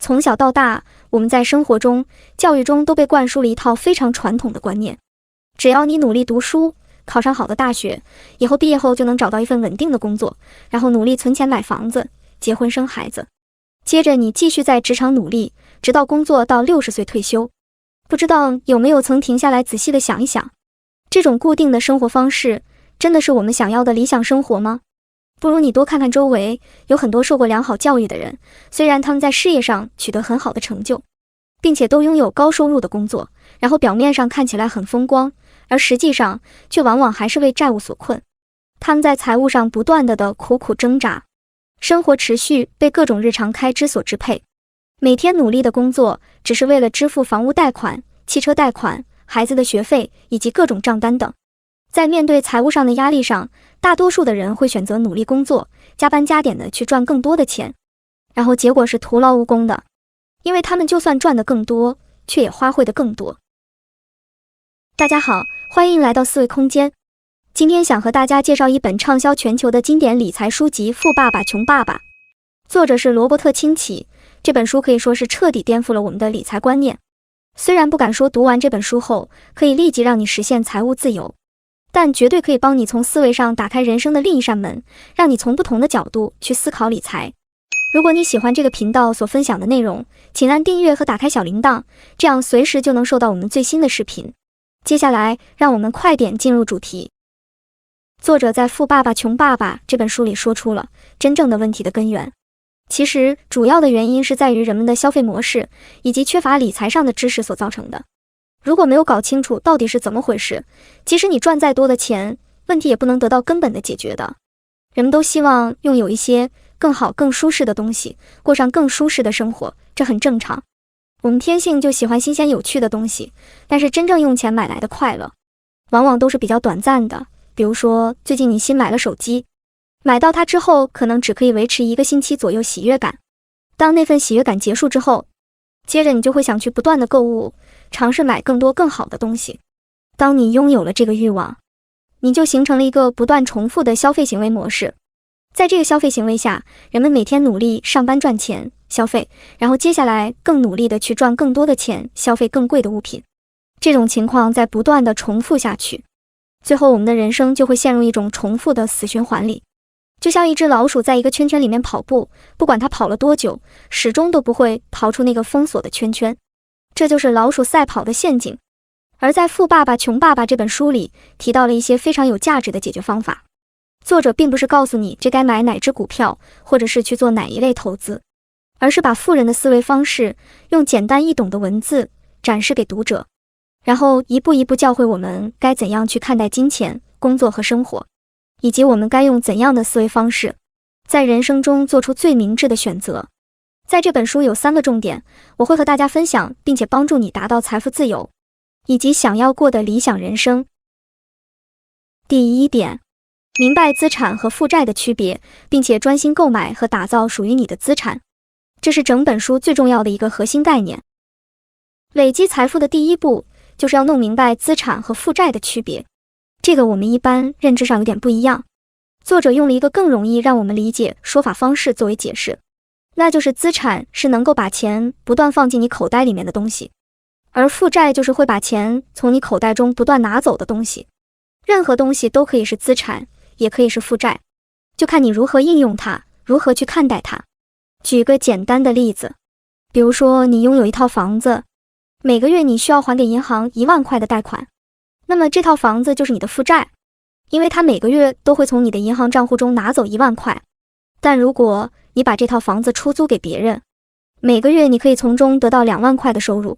从小到大，我们在生活中、教育中都被灌输了一套非常传统的观念：只要你努力读书，考上好的大学，以后毕业后就能找到一份稳定的工作，然后努力存钱买房子、结婚生孩子。接着你继续在职场努力，直到工作到60岁退休。不知道有没有曾停下来仔细的想一想，这种固定的生活方式，真的是我们想要的理想生活吗？不如你多看看周围，有很多受过良好教育的人，虽然他们在事业上取得很好的成就，并且都拥有高收入的工作，然后表面上看起来很风光，而实际上却往往还是为债务所困。他们在财务上不断的苦苦挣扎，生活持续被各种日常开支所支配，每天努力的工作只是为了支付房屋贷款、汽车贷款、孩子的学费以及各种账单等。在面对财务上的压力上，大多数的人会选择努力工作，加班加点的去赚更多的钱，然后结果是徒劳无功的，因为他们就算赚得更多，却也花费得更多。大家好，欢迎来到思维空间。今天想和大家介绍一本畅销全球的经典理财书籍《富爸爸穷爸爸》，作者是罗伯特清崎。这本书可以说是彻底颠覆了我们的理财观念。虽然不敢说读完这本书后可以立即让你实现财务自由，但绝对可以帮你从思维上打开人生的另一扇门，让你从不同的角度去思考理财。如果你喜欢这个频道所分享的内容，请按订阅和打开小铃铛，这样随时就能收到我们最新的视频。接下来，让我们快点进入主题。作者在《富爸爸穷爸爸》这本书里说出了真正的问题的根源。其实，主要的原因是在于人们的消费模式以及缺乏理财上的知识所造成的。如果没有搞清楚到底是怎么回事，即使你赚再多的钱，问题也不能得到根本的解决的。人们都希望拥有一些更好、更舒适的东西，过上更舒适的生活，这很正常。我们天性就喜欢新鲜有趣的东西，但是真正用钱买来的快乐，往往都是比较短暂的。比如说，最近你新买了手机，买到它之后，可能只可以维持1个星期左右喜悦感。当那份喜悦感结束之后，接着你就会想去不断的购物，尝试买更多更好的东西。当你拥有了这个欲望，你就形成了一个不断重复的消费行为模式。在这个消费行为下，人们每天努力上班赚钱消费，然后接下来更努力的去赚更多的钱消费更贵的物品。这种情况在不断的重复下去，最后我们的人生就会陷入一种重复的死循环里。就像一只老鼠在一个圈圈里面跑步，不管它跑了多久，始终都不会逃出那个封锁的圈圈。这就是老鼠赛跑的陷阱。而在《富爸爸穷爸爸》这本书里提到了一些非常有价值的解决方法。作者并不是告诉你这该买哪只股票，或者是去做哪一类投资，而是把富人的思维方式用简单易懂的文字展示给读者，然后一步一步教会我们该怎样去看待金钱、工作和生活，以及我们该用怎样的思维方式在人生中做出最明智的选择。在这本书有3个重点，我会和大家分享，并且帮助你达到财富自由以及想要过的理想人生。第1点，明白资产和负债的区别，并且专心购买和打造属于你的资产。这是整本书最重要的一个核心概念。累积财富的第1步，就是要弄明白资产和负债的区别。这个我们一般认知上有点不一样。作者用了一个更容易让我们理解说法方式作为解释，那就是资产是能够把钱不断放进你口袋里面的东西，而负债就是会把钱从你口袋中不断拿走的东西。任何东西都可以是资产，也可以是负债，就看你如何应用它，如何去看待它。举个简单的例子，比如说你拥有一套房子，每个月你需要还给银行1万块的贷款，那么这套房子就是你的负债，因为它每个月都会从你的银行账户中拿走1万块。但如果你把这套房子出租给别人，每个月你可以从中得到2万块的收入，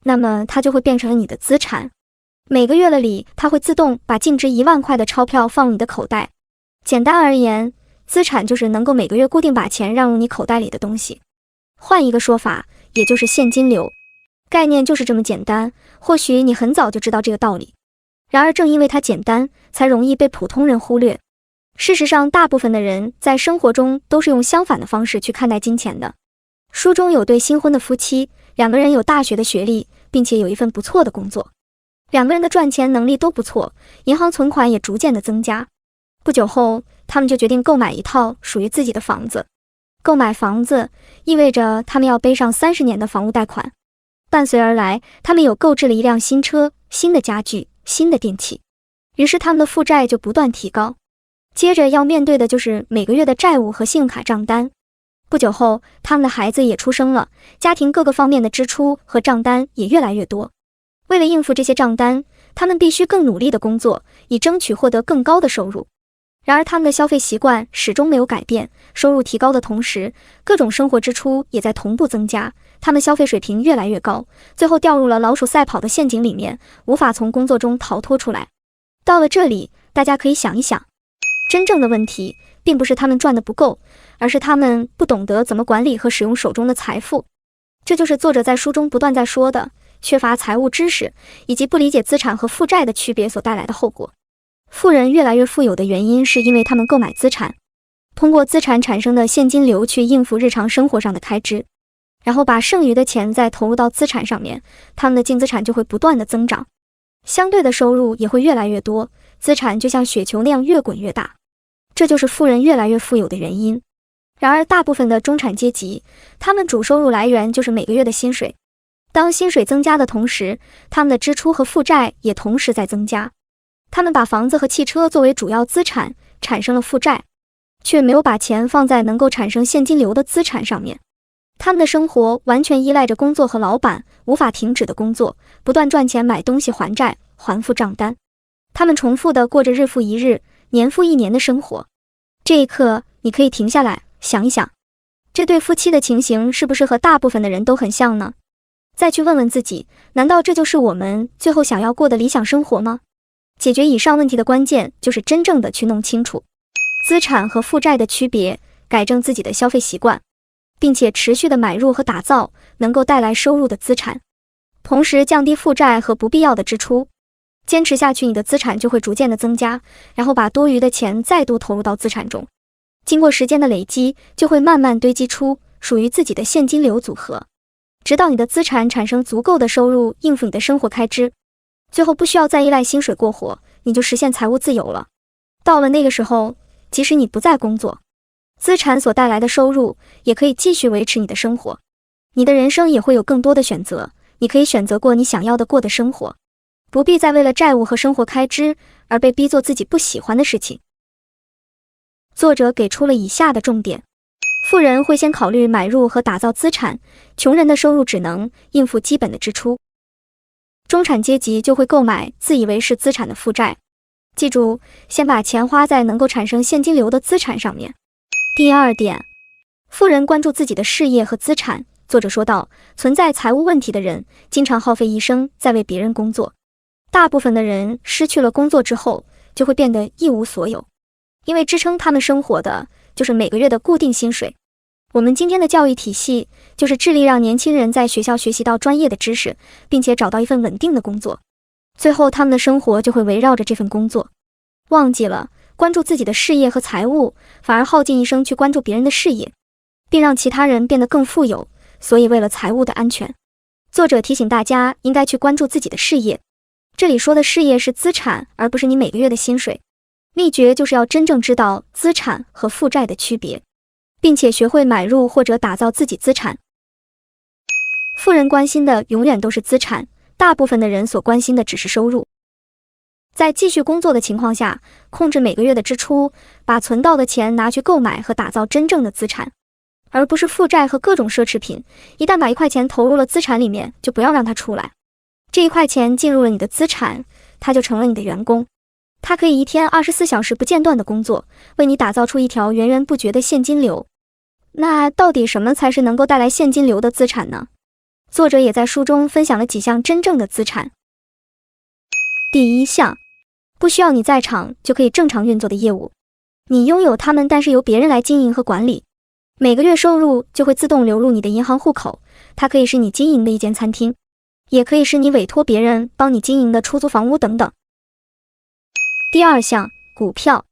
那么它就会变成了你的资产。每个月的里，它会自动把净值1万块的钞票放入你的口袋。简单而言，资产就是能够每个月固定把钱让入你口袋里的东西。换一个说法，也就是现金流。概念就是这么简单，或许你很早就知道这个道理。然而正因为它简单，才容易被普通人忽略。事实上，大部分的人在生活中都是用相反的方式去看待金钱的。书中有对新婚的夫妻，2个人有大学的学历，并且有一份不错的工作。2个人的赚钱能力都不错，银行存款也逐渐的增加。不久后，他们就决定购买一套属于自己的房子。购买房子意味着他们要背上30年的房屋贷款，伴随而来，他们有购置了一辆新车、新的家具、新的电器，于是他们的负债就不断提高。接着要面对的就是每个月的债务和信用卡账单。不久后，他们的孩子也出生了，家庭各个方面的支出和账单也越来越多。为了应付这些账单，他们必须更努力地工作，以争取获得更高的收入。然而他们的消费习惯始终没有改变，收入提高的同时，各种生活支出也在同步增加，他们消费水平越来越高，最后掉入了老鼠赛跑的陷阱里面，无法从工作中逃脱出来。到了这里，大家可以想一想，真正的问题并不是他们赚的不够，而是他们不懂得怎么管理和使用手中的财富。这就是作者在书中不断在说的，缺乏财务知识以及不理解资产和负债的区别所带来的后果。富人越来越富有的原因是因为他们购买资产，通过资产产生的现金流去应付日常生活上的开支，然后把剩余的钱再投入到资产上面，他们的净资产就会不断的增长，相对的收入也会越来越多，资产就像雪球那样越滚越大。这就是富人越来越富有的原因。然而大部分的中产阶级，他们主收入来源就是每个月的薪水。当薪水增加的同时，他们的支出和负债也同时在增加。他们把房子和汽车作为主要资产，产生了负债，却没有把钱放在能够产生现金流的资产上面。他们的生活完全依赖着工作和老板，无法停止的工作，不断赚钱买东西还债，还付账单。他们重复地过着日复一日、年复一年的生活。这一刻，你可以停下来想一想，这对夫妻的情形是不是和大部分的人都很像呢？再去问问自己，难道这就是我们最后想要过的理想生活吗？解决以上问题的关键就是真正的去弄清楚资产和负债的区别，改正自己的消费习惯，并且持续的买入和打造能够带来收入的资产，同时降低负债和不必要的支出。坚持下去，你的资产就会逐渐的增加，然后把多余的钱再度投入到资产中。经过时间的累积，就会慢慢堆积出属于自己的现金流组合，直到你的资产产生足够的收入应付你的生活开支，最后不需要再依赖薪水过活，你就实现财务自由了。到了那个时候，即使你不再工作，资产所带来的收入也可以继续维持你的生活。你的人生也会有更多的选择，你可以选择过你想要的过的生活，不必再为了债务和生活开支而被逼做自己不喜欢的事情。作者给出了以下的重点：富人会先考虑买入和打造资产，穷人的收入只能应付基本的支出。中产阶级就会购买自以为是资产的负债。记住，先把钱花在能够产生现金流的资产上面。第二点，富人关注自己的事业和资产。作者说道，存在财务问题的人经常耗费一生在为别人工作。大部分的人失去了工作之后，就会变得一无所有，因为支撑他们生活的就是每个月的固定薪水。我们今天的教育体系就是致力让年轻人在学校学习到专业的知识，并且找到一份稳定的工作，最后他们的生活就会围绕着这份工作，忘记了关注自己的事业和财务，反而耗尽一生去关注别人的事业，并让其他人变得更富有。所以为了财务的安全，作者提醒大家应该去关注自己的事业。这里说的事业是资产，而不是你每个月的薪水。秘诀就是要真正知道资产和负债的区别，并且学会买入或者打造自己资产。富人关心的永远都是资产，大部分的人所关心的只是收入。在继续工作的情况下，控制每个月的支出，把存到的钱拿去购买和打造真正的资产，而不是负债和各种奢侈品。一旦把1块钱投入了资产里面，就不要让它出来。这1块钱进入了你的资产，它就成了你的员工，它可以一天24小时不间断的工作，为你打造出一条源源不绝的现金流。那到底什么才是能够带来现金流的资产呢？作者也在书中分享了几项真正的资产。第一项，不需要你在场就可以正常运作的业务，你拥有它们，但是由别人来经营和管理。每个月收入就会自动流入你的银行户口，它可以是你经营的一间餐厅，也可以是你委托别人帮你经营的出租房屋等等。第二项，股票，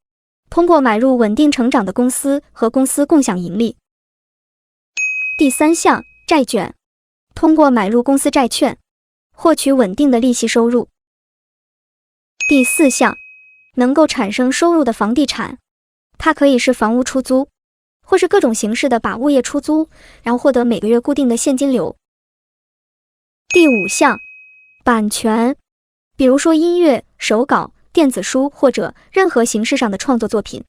通过买入稳定成长的公司和公司共享盈利。第三项，债券，通过买入公司债券，获取稳定的利息收入。第四项，能够产生收入的房地产，它可以是房屋出租，或是各种形式的把物业出租，然后获得每个月固定的现金流。第5项，版权，比如说音乐、手稿、电子书或者任何形式上的创作作品。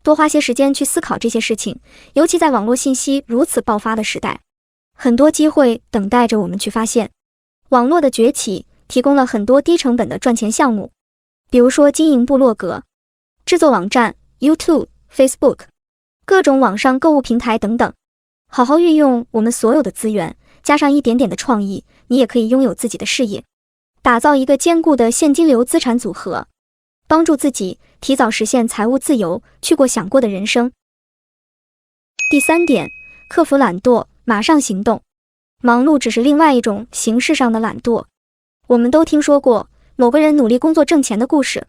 多花些时间去思考这些事情，尤其在网络信息如此爆发的时代，很多机会等待着我们去发现。网络的崛起提供了很多低成本的赚钱项目，比如说经营部落格、制作网站、YouTube、Facebook、各种网上购物平台等等。好好运用我们所有的资源，加上一点点的创意，你也可以拥有自己的事业，打造一个坚固的现金流资产组合，帮助自己提早实现财务自由，去过想过的人生。第3点，克服懒惰，马上行动。忙碌只是另外一种形式上的懒惰。我们都听说过某个人努力工作挣钱的故事，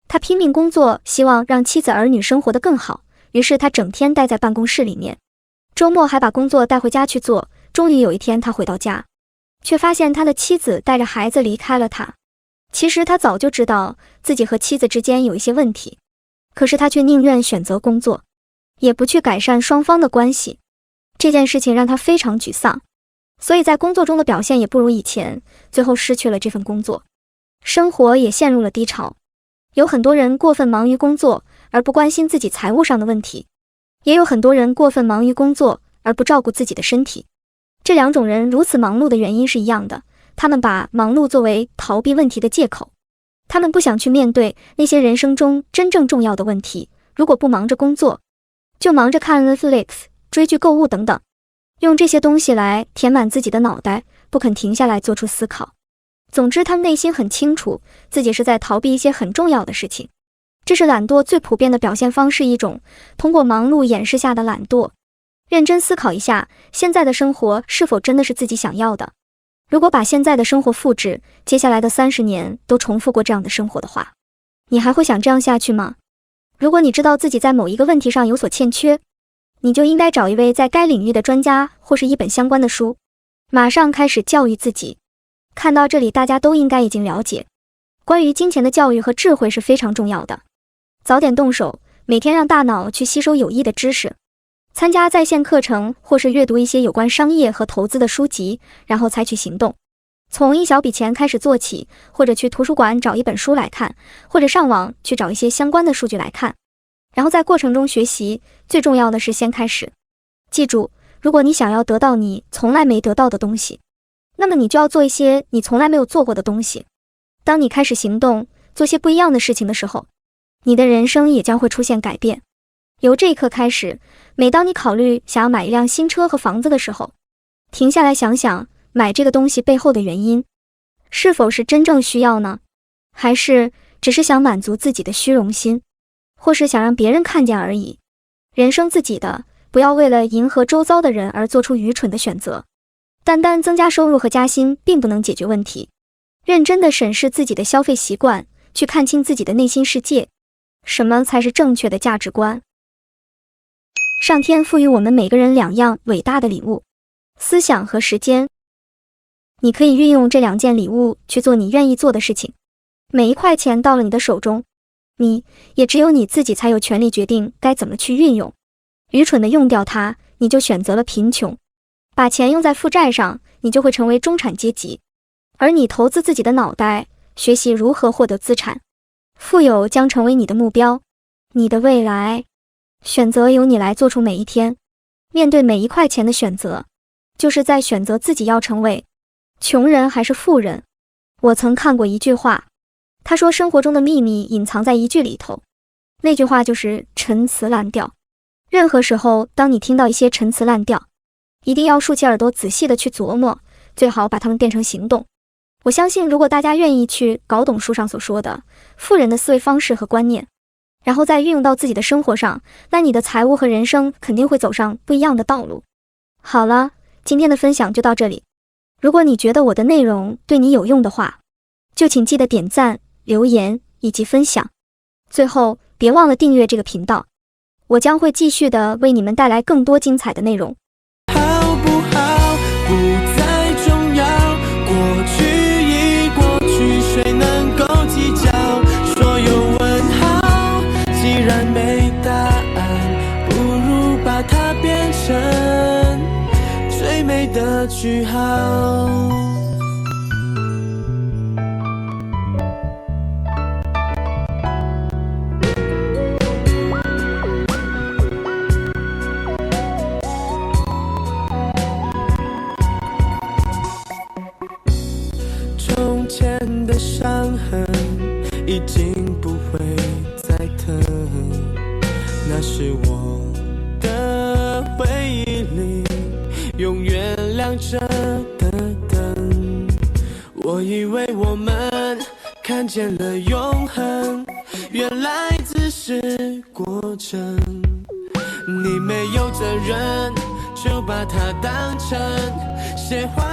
他拼命工作，希望让妻子儿女生活得更好，于是他整天待在办公室里面，周末还把工作带回家去做。终于有一天他回到家，却发现他的妻子带着孩子离开了他。其实他早就知道自己和妻子之间有一些问题，可是他却宁愿选择工作，也不去改善双方的关系。这件事情让他非常沮丧，所以在工作中的表现也不如以前，最后失去了这份工作，生活也陷入了低潮。有很多人过分忙于工作，而不关心自己财务上的问题，也有很多人过分忙于工作，而不照顾自己的身体。这两种人如此忙碌的原因是一样的，他们把忙碌作为逃避问题的借口，他们不想去面对那些人生中真正重要的问题。如果不忙着工作，就忙着看 Netflix、追剧、购物等等，用这些东西来填满自己的脑袋，不肯停下来做出思考。总之，他们内心很清楚，自己是在逃避一些很重要的事情。这是懒惰最普遍的表现方式，一种通过忙碌掩饰下的懒惰。认真思考一下，现在的生活是否真的是自己想要的？如果把现在的生活复制，接下来的30年都重复过这样的生活的话，你还会想这样下去吗？如果你知道自己在某一个问题上有所欠缺，你就应该找一位在该领域的专家，或是一本相关的书，马上开始教育自己。看到这里，大家都应该已经了解，关于金钱的教育和智慧是非常重要的。早点动手，每天让大脑去吸收有益的知识，参加在线课程，或是阅读一些有关商业和投资的书籍，然后采取行动。从一小笔钱开始做起，或者去图书馆找一本书来看，或者上网去找一些相关的数据来看，然后在过程中学习。最重要的是先开始。记住，如果你想要得到你从来没得到的东西，那么你就要做一些你从来没有做过的东西。当你开始行动，做些不一样的事情的时候，你的人生也将会出现改变。由这一刻开始，每当你考虑想要买一辆新车和房子的时候，停下来想想买这个东西背后的原因，是否是真正需要呢？还是只是想满足自己的虚荣心，或是想让别人看见而已？人生自己的，不要为了迎合周遭的人而做出愚蠢的选择。单单增加收入和加薪并不能解决问题。认真地审视自己的消费习惯，去看清自己的内心世界，什么才是正确的价值观？上天赋予我们每个人2样伟大的礼物，思想和时间。你可以运用这2件礼物去做你愿意做的事情。每一块钱到了你的手中，也只有你自己才有权利决定该怎么去运用。愚蠢地用掉它，你就选择了贫穷。把钱用在负债上，你就会成为中产阶级。而你投资自己的脑袋，学习如何获得资产，富有将成为你的目标。你的未来选择由你来做出每一天。面对每一块钱的选择，就是在选择自己要成为穷人还是富人。我曾看过一句话，他说生活中的秘密隐藏在一句里头，那句话就是陈词滥调。任何时候，当你听到一些陈词滥调，一定要竖起耳朵仔细的去琢磨，最好把它们变成行动。我相信，如果大家愿意去搞懂书上所说的富人的思维方式和观念，然后再运用到自己的生活上，那你的财务和人生肯定会走上不一样的道路。好了，今天的分享就到这里。如果你觉得我的内容对你有用的话，就请记得点赞、留言以及分享。最后，别忘了订阅这个频道，我将会继续的为你们带来更多精彩的内容。好不好不再重要，过去已过去，谁能够计较？所有问号既然没答案，不如把它从前的伤痕已经不会再疼，那是我的回忆里永远亮着的灯。我以为我们看见了永恒，原来只是过程。你没有责任，就把它当成写坏